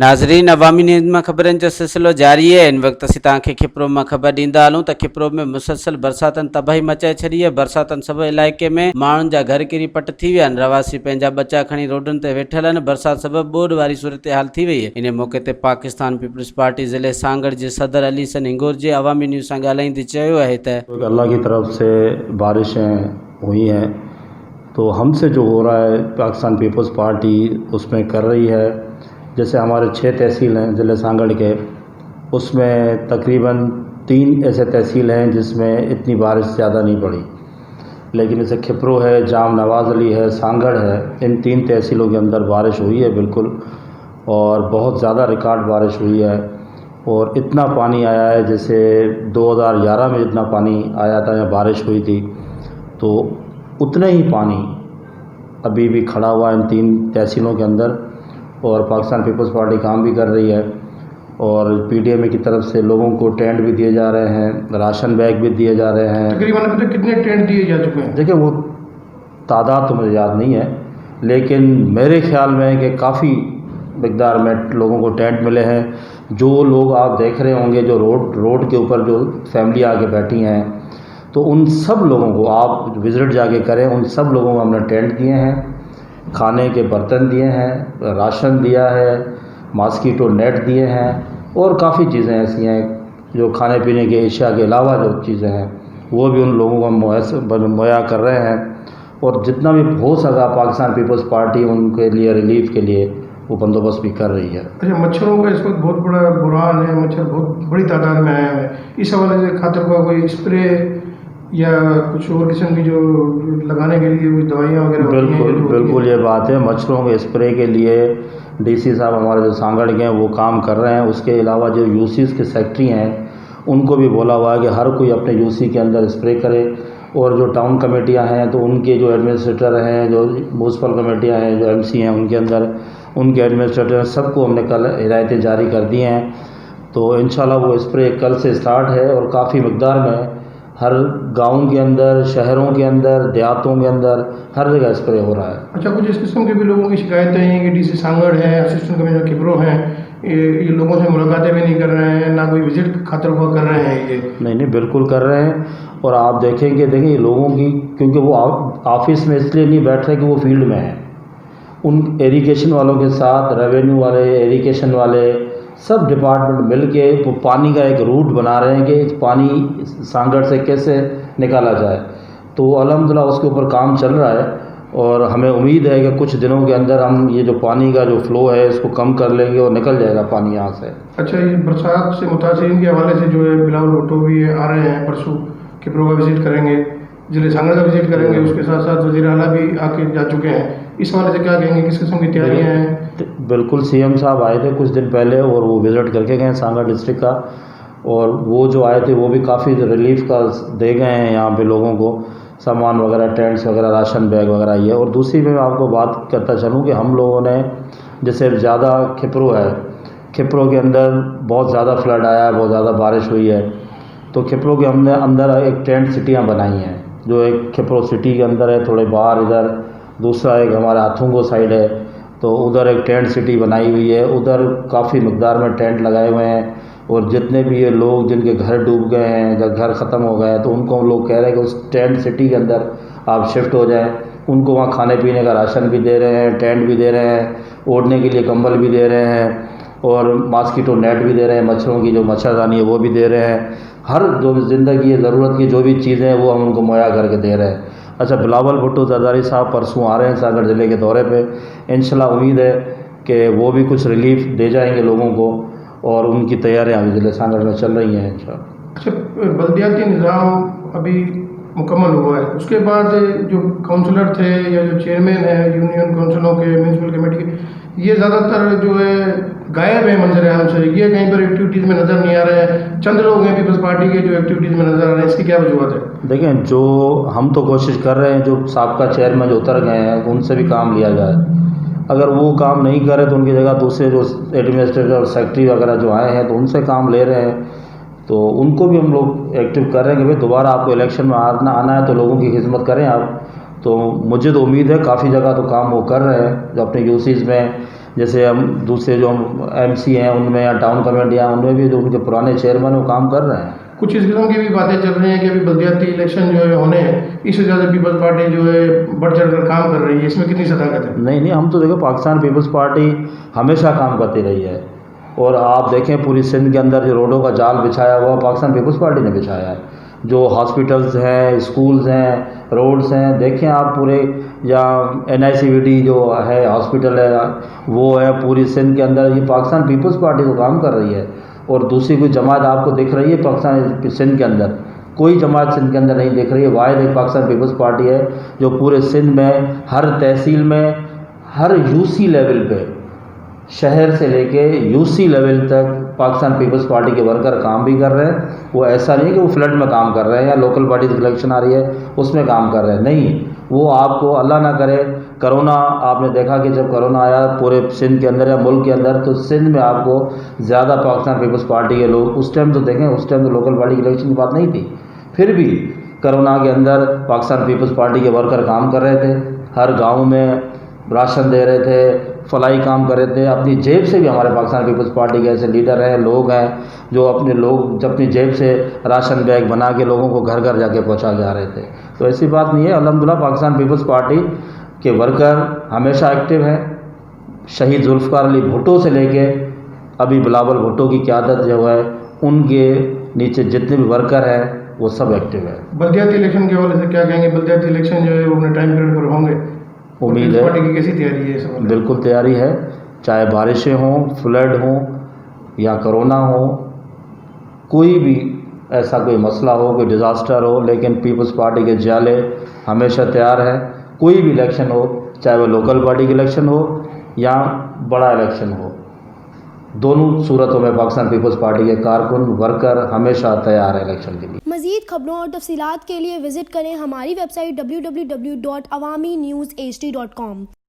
नाज़रीन, अवामी न्यूज़ में खबरन जो सिलसिलो जारी है। इन वक्त असीं तव्हांखे खिपरो में खबर ॾींदा हलूं त खिपरो में मुसलसल बरसातन तबाही मचाए छॾी है। बरसातन सब इलाइक़े में माण्हुनि जा घर किरी पट थी विया आहिनि। रवासी पंहिंजा बचा खणी रोडनि ते वेठल आहिनि। बरसात सबब ॿोॾ वारी सूरत हाल थी वई है। इन मौके ते पाकिस्तान पीपलज़पार्टी ज़िले सांगहड़ जे सदर अली सन हंगोरजे अवामी न्यूज़ सां ॻाल्हाईंदे चयो आहे त अल्लाह की तरफ से बारिशें हुई हैं, तो हमसे जो हो रहा है पाकिस्तान पीपल्स पार्टी उसमें कर रही है। जैसे हमारे 6 तहसील हैं ज़िले सांगहड़ के, उसमें तकरीबन 3 ऐसे तहसील हैं जिसमें इतनी बारिश ज़्यादा नहीं पड़ी, लेकिन जैसे खिपरो है, जाम नवाज़ अली है, सांगहड़ है, इन 3 तहसीलों के अंदर बारिश हुई है बिल्कुल, और बहुत ज़्यादा रिकॉर्ड बारिश हुई है। और इतना पानी आया है, जैसे 2011 में जितना पानी आया था या बारिश हुई थी, तो उतने ही पानी अभी भी खड़ा हुआ इन 3 तहसीलों के अंदर। और पाकिस्तान पीपल्स पार्टी काम भी कर रही है, और पीडीएम की तरफ से लोगों को टेंट भी दिए जा रहे हैं, राशन बैग भी दिए जा रहे हैं। तकरीबन अभी तक कितने टेंट दिए जा चुके हैं? देखिए, वो तादाद तो मुझे याद नहीं है, लेकिन मेरे ख्याल में कि काफ़ी मकदार में लोगों को टेंट मिले हैं। जो लोग आप देख रहे होंगे, जो रोड के ऊपर जो फैमिली आके बैठी हैं, तो उन सब लोगों को आप विज़िट जाके करें, उन सब लोगों को हमने टेंट दिए हैं, खाने के बर्तन दिए हैं, राशन दिया है, मॉस्किटो नेट दिए हैं, और काफ़ी चीज़ें ऐसी हैं जो खाने पीने के अशिया के अलावा जो चीज़ें हैं वो भी उन लोगों को मुहैया कर रहे हैं। और जितना भी हो सका पाकिस्तान पीपल्स पार्टी उनके लिए रिलीफ के लिए वो बंदोबस्त भी कर रही है। अच्छा, मच्छरों का इस वक्त बहुत बड़ा बुरहान है, मच्छर बहुत बड़ी तादाद में आया है। इस हवाले से खातर का कोई स्प्रे या कुछ और किस्म की जो लगाने के लिए कोई दवाइयाँ वगैरह? बिल्कुल ये बात है। मच्छरों के स्प्रे के लिए डीसी साहब हमारे जो सांगहड़ के हैं वो काम कर रहे हैं। उसके अलावा जो यूसीज़ के सेक्रेटरी हैं उनको भी बोला हुआ है कि हर कोई अपने यूसी के अंदर स्प्रे करे। और जो टाउन कमेटियां हैं, तो उनके जो एडमिनिस्ट्रेटर हैं, जो म्यूनसिपल कमेटियां हैं, जो एमसी हैं, उनके अंदर उनके एडमिनिस्ट्रेटर सबको हमने कल हिदायतें जारी कर दी हैं। तो इंशाल्लाह वो स्प्रे कल से स्टार्ट है, और काफ़ी मकदार में हर गांव के अंदर, शहरों के अंदर, देहातों के अंदर हर जगह स्प्रे हो रहा है। अच्छा, कुछ इस किस्म के भी लोगों की शिकायतें हैं कि डीसी सांगहड़ है, असिस्टेंट कमिश्नर खिपरो हैं, ये लोगों से मुलाकातें भी नहीं कर रहे हैं, ना कोई विजिट खातर हुआ कर रहे हैं। ये नहीं, बिल्कुल कर रहे हैं। और आप देखिए लोगों की, क्योंकि वो ऑफिस में इसलिए नहीं बैठ रहे कि वो फील्ड में हैं, उन एरीगेशन वालों के साथ, रेवेन्यू वाले, एरीगेशन वाले, सब डिपार्टमेंट मिल के वो पानी का एक रूट बना रहे हैं कि पानी सांगहड़ से कैसे निकाला जाए। तो अल्हम्दुलिल्लाह उसके ऊपर काम चल रहा है, और हमें उम्मीद है कि कुछ दिनों के अंदर हम ये जो पानी का जो फ़्लो है इसको कम कर लेंगे और निकल जाएगा पानी यहाँ से। अच्छा, ये बरसात से मुतासिरीन के हवाले से जो है बिलावल भी आ रहे हैं, परसों खिपरो का विज़िट करेंगे, ज़िले सांगहड़ का विज़िट करेंगे, उसके साथ साथ वज़ीर आला भी आके जा चुके हैं। इस हवाले से क्या कहेंगे, किस किस्म की तैयारियाँ हैं? बिल्कुल, सीएम साहब आए थे कुछ दिन पहले, और वो विज़िट करके गए सांगहड़ डिस्ट्रिक्ट का, और वो जो आए थे वो भी काफ़ी रिलीफ का दे गए हैं यहाँ पे लोगों को, सामान वगैरह, टेंट्स वगैरह, राशन बैग वगैरह ये। और दूसरी मैं आपको बात करता चलूँ कि हम लोगों ने, जैसे ज़्यादा खिपरो है, खिपरो के अंदर बहुत ज़्यादा फ्लड आया है, बहुत ज़्यादा बारिश हुई है, तो खिपरो के हमने अंदर एक टेंट सिटियाँ बनाई हैं, जो एक खिपरो सिटी के अंदर है, थोड़े बाहर इधर, दूसरा एक हमारा हाथुंगो साइड है, तो उधर एक टेंट सिटी बनाई हुई है। उधर काफ़ी मकदार में टेंट लगाए हुए हैं, और जितने भी ये लोग जिनके घर डूब गए हैं या घर ख़त्म हो गए हैं, तो उनको हम लोग कह रहे हैं कि उस टेंट सिटी के अंदर आप शिफ्ट हो जाएं। उनको वहाँ खाने पीने का राशन भी दे रहे हैं, टेंट भी दे रहे हैं, ओढ़ने के लिए कंबल भी दे रहे हैं, और मॉस्किटो नेट भी दे रहे हैं, मच्छरों की जो मच्छरदानी है वो भी दे रहे हैं। हर जो ज़िंदगी ज़रूरत की जो भी चीज़ें हैं वो हम उनको मुहैया करके दे रहे हैं। अच्छा, बलावल ज़रदारी साहब परसों आ रहे हैं सांगहड़ ज़िले के दौरे पे। इंशाल्लाह उम्मीद है कि वो भी कुछ रिलीफ दे जाएंगे लोगों को, और उनकी तैयारियाँ अभी ज़िले सांगहड़ में चल रही हैं इंशाल्लाह। अच्छा, बल्दियाती निज़ाम अभी मुकम्मल हुआ है, उसके बाद जो काउंसलर थे या जो चेयरमैन है यूनियन काउंसिलों के, म्यूनसिपल कमेटी के, ये ज़्यादातर जो है गायब है मंजर आम से, ये कहीं पर एक्टिविटीज़ में नज़र नहीं आ रहे हैं। चंद लोग हैं पीपल्स पार्टी के जो एक्टिविटीज़ में नज़र आ रहे हैं, इसकी क्या वजूहत है? देखें, जो हम तो कोशिश कर रहे हैं, जो साबका चेयरमैन जो उतर गए हैं उनसे भी काम लिया जाए। अगर वो काम नहीं करे तो उनकी जगह दूसरे जो एडमिनिस्ट्रेटर और सेक्रेटरी वगैरह जो आए हैं तो उनसे काम ले रहे हैं। तो उनको भी हम लोग एक्टिव कर रहे हैं कि भाई दोबारा आपको इलेक्शन में आना है तो लोगों की खिदमत करें आप। तो मुझे तो उम्मीद है काफ़ी जगह तो काम वो कर रहे हैं, जो अपने यूसीज़ में जैसे हम दूसरे जो MC हैं उनमें या टाउन कमेटियाँ उनमें भी जो उनके पुराने चेयरमैन वो काम कर रहे हैं। कुछ इस किस्म की भी बातें चल रही हैं कि अभी बल्दियाती इलेक्शन जो है होने हैं, इस वजह से पीपल्स पार्टी जो है बढ़ चढ़ कर काम कर रही है, इसमें कितनी सदाकत है? नहीं, हम तो देखो पाकिस्तान पीपल्स पार्टी हमेशा काम करती रही है और आप देखें पूरी सिंध के अंदर जो रोडों का जाल बिछाया हुआ पाकिस्तान पीपल्स पार्टी ने बिछाया है। जो हॉस्पिटल्स हैं, स्कूल्स हैं, रोड्स हैं, देखें आप पूरे, या NICVD जो है हॉस्पिटल है वो है पूरी सिंध के अंदर, ये पाकिस्तान पीपल्स पार्टी तो काम कर रही है। और दूसरी कोई जमात आपको दिख रही है पाकिस्तान सिंध के अंदर? कोई जमात सिंध के अंदर नहीं दिख रही है। वाहिद एक पाकिस्तान पीपल्स पार्टी है जो पूरे सिंध में हर तहसील में, हर UC लेवल पे, शहर से लेके UC लेवल तक पाकिस्तान पीपल्स पार्टी के वर्कर काम भी कर रहे हैं। वो ऐसा नहीं कि वो फ्लड में काम कर रहे हैं या लोकल बॉडी की इलेक्शन आ रही है उसमें काम कर रहे हैं, नहीं। वो आपको अल्लाह ना करे कोरोना, आपने देखा कि जब कोरोना आया पूरे सिंध के अंदर या मुल्क के अंदर, तो सिंध में आपको ज़्यादा पाकिस्तान पीपल्स पार्टी के लोग, उस टाइम तो देखें उस टाइम तो लोकल बॉडी की इलेक्शन की बात नहीं थी, फिर भी कोरोना के अंदर पाकिस्तान पीपल्स पार्टी के वर्कर काम कर रहे थे, हर गाँव में राशन दे रहे थे, फलाई काम कर रहे थे। अपनी जेब से भी हमारे पाकिस्तान पीपल्स पार्टी के ऐसे लीडर हैं, लोग हैं जो अपनी जेब से राशन बैग बना के लोगों को घर घर जाके पहुंचा जा रहे थे। तो ऐसी बात नहीं है। अल्हम्दुलिल्लाह पाकिस्तान पीपल्स पार्टी के वर्कर हमेशा एक्टिव हैं। शहीद जुल्फ़िकार अली भुट्टो से लेके अभी बलावल भुट्टो की क़यादत जो है, उनके नीचे जितने भी वर्कर हैं वो सब एक्टिव है। बल्दियाती इलेक्शन के हवाले से क्या कहेंगे? बल्दियाती इलेक्शन जो है वो अपने टाइम पीरियड पर होंगे, उम्मीद है। पार्टी की कैसी तैयारी है इस वक्त? बिल्कुल तैयारी है, चाहे बारिशें हों, फ्लड हों या कोरोना हो, कोई भी ऐसा कोई मसला हो, कोई डिज़ास्टर हो, लेकिन पीपल्स पार्टी के जाले हमेशा तैयार है। कोई भी इलेक्शन हो, चाहे वो लोकल बॉडी की इलेक्शन हो या बड़ा इलेक्शन हो, दोनों सूरतों में पाकिस्तान पीपल्स पार्टी के कारकुन वर्कर हमेशा तैयार है इलेक्शन के लिए। मज़ीद खबरों और तफसीलात के लिए विजिट करें हमारी वेबसाइट www.awamiNewsHD.com।